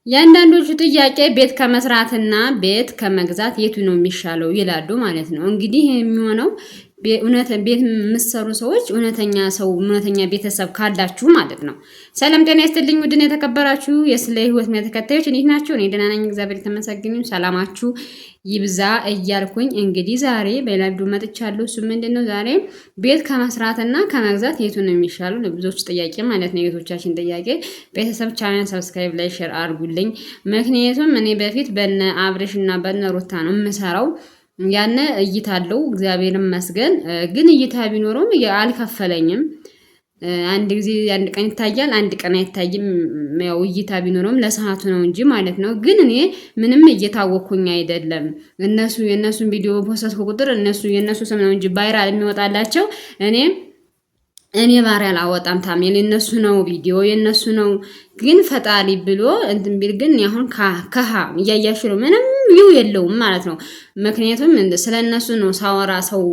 የአንዳንዶቹ ጥያቄ ቤት ከመስራትና ቤት ከመግዛት የቱ ነው የሚሻለው ይላሉ ማለት ነው። እንግዲህ የሚሆነው ቤት የምትሰሩ ሰዎች እውነተኛ ቤተሰብ ካላችሁ ማለት ነው። ሰላም ጤና ይስጥልኝ ውድን የተከበራችሁ የስለ ህይወት ተከታዮች እንዴት ናችሁ? እኔ ደህና ነኝ፣ እግዚአብሔር የተመሰገነ ይሁን። ሰላማችሁ ይብዛ እያልኩኝ እንግዲህ ዛሬ በሌላ ቪዲዮ መጥቻለሁ። እሱ ምንድነው ዛሬ ቤት ከመስራትና ከመግዛት የቱ ነው የሚሻለው ለብዙዎች ጥያቄ ማለት ነው። የቶቻችን ጥያቄ ቤተሰብ ቻናል ሰብስክራይብ ላይ ሼር አድርጉልኝ። ምክንያቱም እኔ በፊት በነ አብሬሽ እና በነ ሩታ ነው የምሰራው ያነ እይታ አለው እግዚአብሔር ይመስገን። ግን እይታ ቢኖረውም አልከፈለኝም። አንድ ጊዜ አንድ ቀን ይታያል፣ አንድ ቀን አይታይም። ያው እይታ ቢኖረውም ለሰዓቱ ነው እንጂ ማለት ነው። ግን እኔ ምንም እየታወኩኝ አይደለም። የእነሱን ቪዲዮ ፖስት ቁጥር የእነሱ ስም ነው እንጂ ቫይራል የሚወጣላቸው እኔ ባሪያ አላወጣም። ታሜል የነሱ ነው፣ ቪዲዮ የነሱ ነው። ግን ፈጣሪ ብሎ እንትን ቢል ግን አሁን ከሃ እያያሽ ነው ምንም ቪው የለውም ማለት ነው። ምክንያቱም ስለነሱ ነው ሳወራ ሰው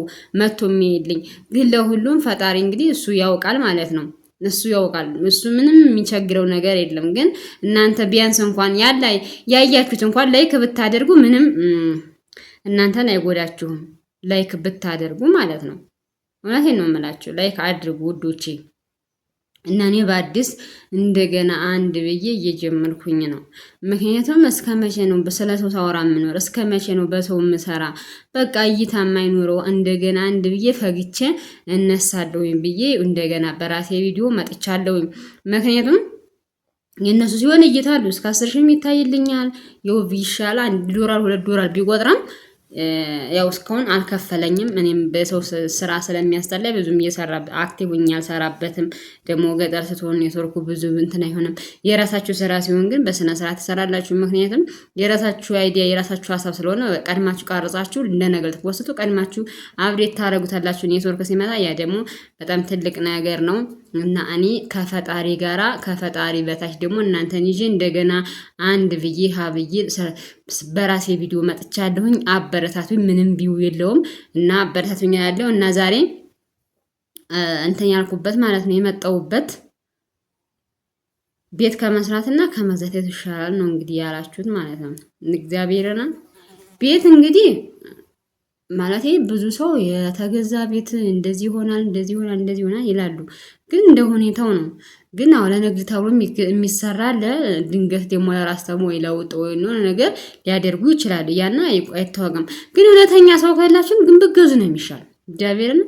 መጥቶ የሚሄድልኝ። ግን ለሁሉም ፈጣሪ እንግዲህ እሱ ያውቃል ማለት ነው። እሱ ያውቃል። እሱ ምንም የሚቸግረው ነገር የለም። ግን እናንተ ቢያንስ እንኳን ያያችሁት እንኳን ላይክ ብታደርጉ ምንም እናንተን አይጎዳችሁም። ላይክ ብታደርጉ ማለት ነው። እውነቴን ነው የምላችሁ። ላይክ አድርጉ ውዶቼ። እና እኔ በአዲስ እንደገና አንድ ብዬ እየጀመርኩኝ ነው። ምክንያቱም እስከ መቼ ነው ስለ ሰው ሳወራ የምኖር? እስከ መቼ ነው በሰው የምሰራ? በቃ እይታ የማይኖረው እንደገና አንድ ብዬ ፈግቼ እነሳለሁኝ ብዬ እንደገና በራሴ ቪዲዮ መጥቻለሁኝ። ምክንያቱም የእነሱ ሲሆን እይታ አሉ እስከ 10 ሺህ ይታይልኛል። የውብ ይሻላል $1 $2 ቢቆጥረም ያው እስካሁን አልከፈለኝም። እኔም በሰው ስራ ስለሚያስጠላኝ ብዙም አክቲቭ ሆኜ አልሰራበትም። ደግሞ ገጠር ስትሆን ኔትወርኩ ብዙ እንትን አይሆንም። የራሳችሁ ስራ ሲሆን ግን በስነ ስርዓት ትሰራላችሁ። ምክንያቱም የራሳችሁ አይዲያ የራሳችሁ ሀሳብ ስለሆነ ቀድማችሁ ቀርጻችሁ ለነገር ትወስቱ ቀድማችሁ አብዴት ታደርጉታላችሁ ኔትወርክ ሲመጣ። ያ ደግሞ በጣም ትልቅ ነገር ነው እና እኔ ከፈጣሪ ጋራ ከፈጣሪ በታች ደግሞ እናንተን ይዤ እንደገና አንድ ብዬ ሀብዬ በራሴ ቪዲዮ መጥቻለሁኝ። አበረታቱኝ። ምንም ቢው የለውም እና አበረታቱኝ ያለው እና ዛሬ እንትን ያልኩበት ማለት ነው የመጣሁበት ቤት ከመስራትና ከመግዛት ይሻላል ነው እንግዲህ ያላችሁት ማለት ነው። እግዚአብሔርና ቤት እንግዲህ ማለት ብዙ ሰው የተገዛ ቤት እንደዚህ ይሆናል ይላሉ። ግን እንደ ሁኔታው ነው። ግን አሁን ለንግድ ተብሎ የሚሰራ ለድንገት ደግሞ ለራስ ተሞ ወይ ለውጥ ወይ ነው ነገር ሊያደርጉ ይችላሉ። ያና አይታወቅም። ግን እውነተኛ ሰው ካላችሁ ግን ብትገዙ ነው የሚሻል። እግዚአብሔርን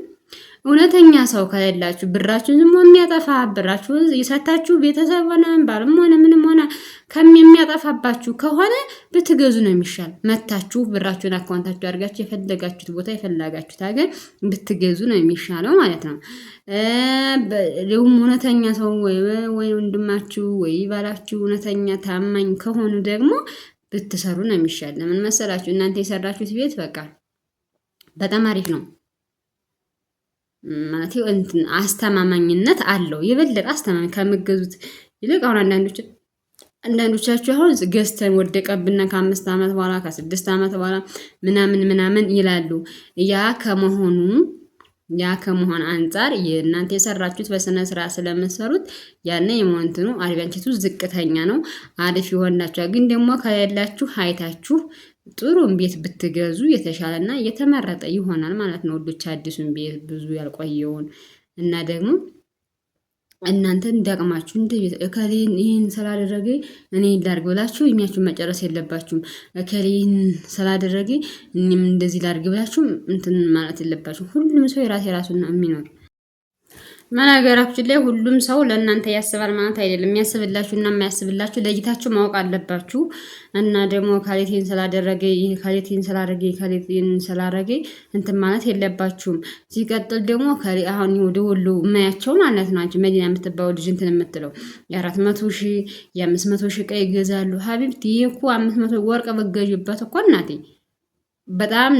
እውነተኛ ሰው ከሌላችሁ ብራችሁን ዝም የሚያጠፋ ብራችሁን የሰታችሁ ቤተሰብ ሆነ ባልም ሆነ ምንም ሆነ ከሚያጠፋባችሁ ከሆነ ብትገዙ ነው የሚሻል። መታችሁ ብራችሁን አካውንታችሁ አድርጋችሁ የፈለጋችሁት ቦታ የፈለጋችሁት ሀገር ብትገዙ ነው የሚሻለው ማለት ነው። ደግሞ እውነተኛ ሰው ወይ ወንድማችሁ ወይ ባላችሁ እውነተኛ ታማኝ ከሆኑ ደግሞ ብትሰሩ ነው የሚሻል። ለምን መሰላችሁ? እናንተ የሰራችሁት ቤት በቃ በጣም አሪፍ ነው ማለት እንትን አስተማማኝነት አለው። የበለጠ አስተማማኝ ከምገዙት ይልቅ አሁን አንዳንዶቻችሁ አሁን ገዝተን ወደቀብና ከ5 ዓመት በኋላ ከ6 ዓመት በኋላ ምናምን ይላሉ። ያ ከመሆን አንጻር የእናንተ የሰራችሁት በስነ ስርዓት ስለምትሰሩት ያነ የሞንትኑ አድቫንቴጁ ዝቅተኛ ነው። አሪፍ ይሆንላችኋል። ግን ደግሞ ከሌላችሁ አይታችሁ ጥሩን ቤት ብትገዙ የተሻለና የተመረጠ ይሆናል ማለት ነው። ወዶች አዲሱን ቤት ብዙ ያልቆየውን እና ደግሞ እናንተ እንዳቅማችሁ እከሌን ይህን ስላደረገ እኔ ላድርግ ብላችሁ የሚያችሁ መጨረስ የለባችሁም። እከሌን ስላደረገ እኔም እንደዚህ ላድርግ ብላችሁ እንትን ማለት የለባችሁም። ሁሉም ሰው የራሱን ነው የሚኖር። መናገራችን ላይ ሁሉም ሰው ለእናንተ ያስባል ማለት አይደለም። የሚያስብላችሁ እና የማያስብላችሁ ለይታችሁ ማወቅ አለባችሁ። እና ደግሞ ካሌቴን ስላደረገ እንትን ማለት የለባችሁም። ሲቀጥል ደግሞ አሁን ወደ ወሎ የማያቸው ማለት ነው። አንቺ መዲና የምትባው ልጅ እንትን የምትለው የ400 ሺህ የ500 ሺህ ዕቃ ይገዛሉ። ሀቢብቲ ይሄ እኮ 500 ወርቅ በገዥበት እኮ እናቴ በጣም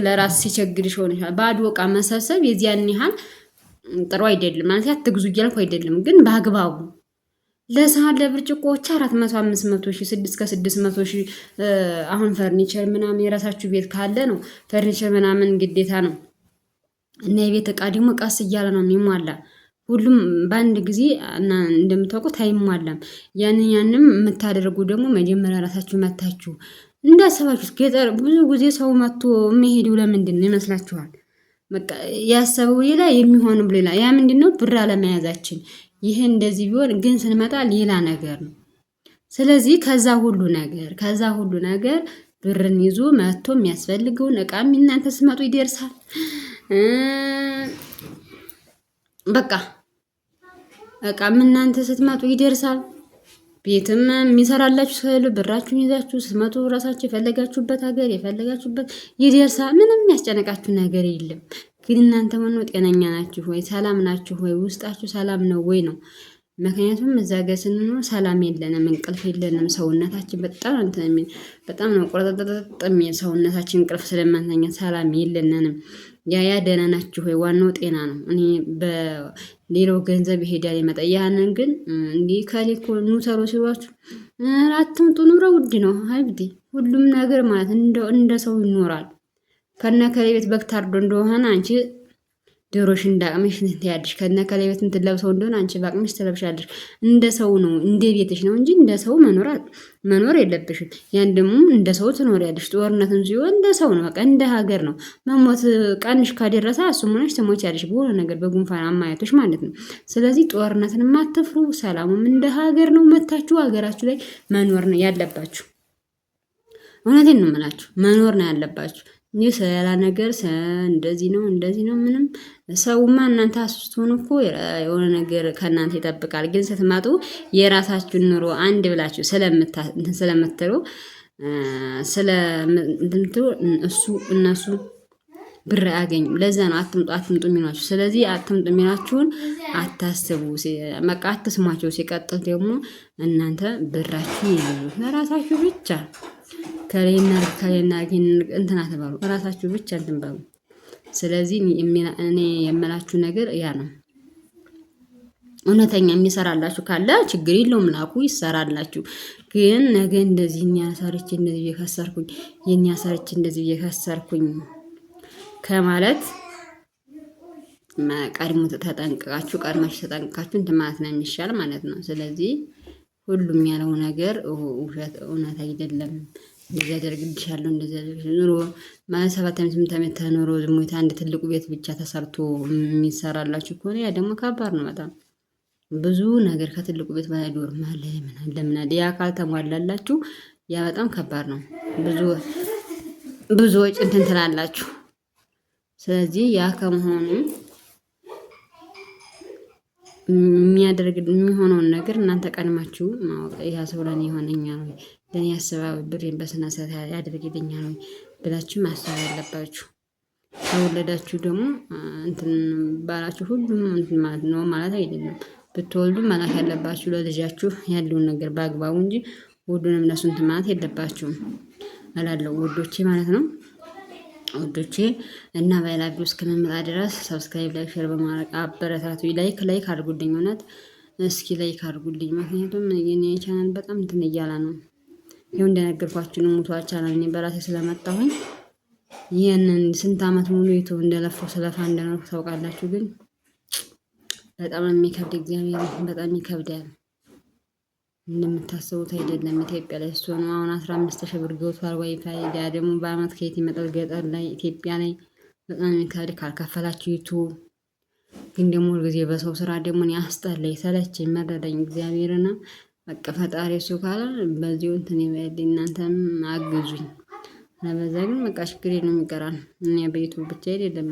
ለራስ ሲቸግርሽ ሆነ ይችላል። ባዶ ዕቃ መሰብሰብ የዚያን ያህል ጥሩ አይደለም ማለት አትግዙ እያልኩ አይደለም። ግን በአግባቡ ለሰሃን ለብርጭቆዎች 400 500 ሺህ 600 ሺህ አሁን ፈርኒቸር ምናምን የራሳችሁ ቤት ካለ ነው ፈርኒቸር ምናምን ግዴታ ነው። እና የቤት ዕቃ ደግሞ ቀስ እያለ ነው የሚሟላ። ሁሉም በአንድ ጊዜ እንደምታውቁት አይሟላም። ያንም የምታደርጉ ደግሞ መጀመሪያ ራሳችሁ መታችሁ እንዳሰባችሁት ገጠር ብዙ ጊዜ ሰው መጥቶ የሚሄደው ለምንድን ነው ይመስላችኋል? በቃ ያሰበው ሌላ የሚሆነው ሌላ። ያ ምንድን ነው? ብር አለመያዛችን። ይሄ እንደዚህ ቢሆን ግን ስንመጣ ሌላ ነገር ነው። ስለዚህ ከዛ ሁሉ ነገር ብርን ይዞ መጥቶ የሚያስፈልገውን እቃም እናንተ ስትመጡ ይደርሳል። በቃ እቃም እናንተ ስትመጡ ይደርሳል። ቤትም የሚሰራላችሁ ስለ ብራችሁን ይዛችሁ ስትመጡ ራሳችሁ የፈለጋችሁበት ሀገር የፈለጋችሁበት ይደርሳል። ምንም የሚያስጨነቃችሁ ነገር የለም። ግን እናንተ ጤነኛ ናችሁ ወይ? ሰላም ናችሁ ወይ? ውስጣችሁ ሰላም ነው ወይ ነው? ምክንያቱም እዛ ጋር ስንኖር ሰላም የለንም፣ እንቅልፍ የለንም። ሰውነታችን በጣም ነው ቁርጥጥጥ የሚል ሰውነታችን እንቅልፍ ስለማንተኛ ሰላም የለንም። ያ ደህና ናችሁ ወይ? ዋናው ጤና ነው። እኔ በሌላው ገንዘብ ይሄዳል ይመጣ። ያንን ግን እንዲህ ከሌኮ ኑሰሮ ሲሏችሁ አትምጡ፣ ኑሮ ውድ ነው ሀይብዲ። ሁሉም ነገር ማለት እንደ ሰው ይኖራል። ከነ ከሌቤት በግ ታርዶ እንደሆነ አንቺ ዶሮሽ እንዳቅምሽ ትያለሽ። ከነ ከሌቤት የምትለብሰው እንደሆነ አንቺ በአቅምሽ ትለብሻለሽ። እንደ ሰው ነው፣ እንደ ቤትሽ ነው እንጂ እንደ ሰው መኖር የለብሽም። ያን ደግሞ እንደ ሰው ትኖሪያለሽ። ጦርነትም ሲሆን እንደ ሰው ነው፣ በቃ እንደ ሀገር ነው። መሞት ቀንሽ ካደረሰ እሱም ሆነሽ ትሞቻለሽ፣ በሆነ ነገር በጉንፋን አማያቶች ማለት ነው። ስለዚህ ጦርነትን አትፍሩ። ሰላሙም እንደ ሀገር ነው። መታችሁ ሀገራችሁ ላይ መኖር ነው ያለባችሁ። እውነቴን ነው የምላችሁ፣ መኖር ነው ያለባችሁ። ይህ ስላ ነገር እንደዚህ ነው ምንም ሰውማ እናንተ ስትሆኑ እኮ የሆነ ነገር ከእናንተ ይጠብቃል። ግን ስትመጡ የራሳችሁን ኑሮ አንድ ብላችሁ ስለምትሉ እነሱ ብር አያገኙም። ለዛ ነው አትምጡ የሚሏችሁ። ስለዚህ አትምጡ የሚሏችሁን አታስቡ፣ በቃ አትስሟቸው። ሲቀጥል ደግሞ እናንተ ብራችሁ ይዙ ለራሳችሁ ብቻ። ከሌና እንትና ተባሉ እራሳችሁ ብቻ እንትን በሉ። ስለዚህ እኔ የምላችሁ ነገር ያ ነው። እውነተኛ የሚሰራላችሁ ካለ ችግር የለውም፣ ላኩ ይሰራላችሁ። ግን ነገ እንደዚህ ሰርቼ እንደዚህ እየከሰርኩኝ ሰርቼ እንደዚህ እየከሰርኩኝ ከማለት ቀድሞ ተጠንቅቃችሁ ቀድማችሁ እንትን ማለት ነው የሚሻል ማለት ነው። ስለዚህ ሁሉም ያለው ነገር እውነት አይደለም። እንደዚህ ያደርግልሻለሁ እንደዚህ ያደርግልሻለሁ ኑሮ ማለት 7 ዓመት 8 ዓመት ተኖሮ ዝሙታ አንድ ትልቁ ቤት ብቻ ተሰርቶ የሚሰራላችሁ ከሆነ ያ ደግሞ ከባድ ነው። በጣም ብዙ ነገር ከትልቁ ቤት በላይ ዶርም አለ፣ ምን አለ ያ ካልተሟላላችሁ ያ በጣም ከባድ ነው። ብዙ ወጪ እንትን ትላላችሁ። ስለዚህ ያ ከመሆኑ የሚሆነውን ነገር እናንተ ቀድማችሁ ማወቅ ያ ሰው ለኔ የሆነኛል ወይ ለኔ ያስባል ብሬን በስነ ስርዓት ያደርግልኛል ወይ ብላችሁ ማሰብ ያለባችሁ። ከወለዳችሁ ደግሞ እንትን ባላችሁ ሁሉም እንትን ማለት ነው ማለት አይደለም። ብትወልዱ መላክ ያለባችሁ ለልጃችሁ ያለውን ነገር በአግባቡ እንጂ ሁሉንም ለሱ እንትን ማለት የለባችሁም እላለሁ ውዶቼ ማለት ነው። ውዶቼ እና በሌላ ቪዲዮ እስከምመጣ ድረስ ሰብስክራይብ፣ ላይክ፣ ሼር በማድረግ አበረታቱ። ላይክ አድርጉልኝ። እውነት እስኪ ላይክ አድርጉልኝ። ምክንያቱም የኔ ቻናል በጣም እንትን እያለ ነው። ይኸው እንደነገርኳችሁ ነው ሙቷ ቻናል እኔ በራሴ ስለመጣሁኝ ይህንን ስንት ዓመት ሙሉ ዩቱብ እንደለፈው ስለፋ እንደኖርኩ ታውቃላችሁ። ግን በጣም የሚከብድ እግዚአብሔር በጣም ይከብዳል። እንደምታስቡት አይደለም። ኢትዮጵያ ላይ ስትሆኑ አሁን 15,000 ብር ገብቷል ዋይፋይ። ያ ደግሞ በአመት ከየት ይመጣል? ገጠር ላይ ኢትዮጵያ ላይ በጣም የሚከብድ ካልከፈላችሁ ዩቱብ። ግን ደግሞ ሁልጊዜ በሰው ስራ ደግሞ ያስጠላኝ ሰለቸኝ መረረኝ እግዚአብሔርና በቃ ፈጣሪ እሱ ካለ በዚሁ እንትን ይበልኝ፣ እናንተም አግዙኝ። ለበዛ ግን በቃ ችግር የለውም ይቀራል። እኔ በዩቱብ ብቻ አይደለም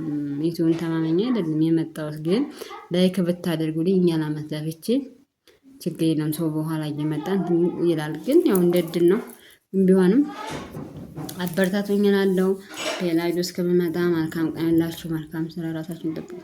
ዩቱብን ተማመኛ አይደለም የመጣሁት። ግን ላይክ ብታደርጉልኝ እኛ ላመት ለፍቼ ችግር የለም። ሰው በኋላ እየመጣ እንትን ይላል። ግን ያው እንደ እድል ነው። ቢሆንም አበረታቱኝ እላለሁ። ሌላ ቪዲዮ እስከምመጣ መልካም ቀን ያላችሁ፣ መልካም ስራ፣ ራሳችሁን ጠብቁ።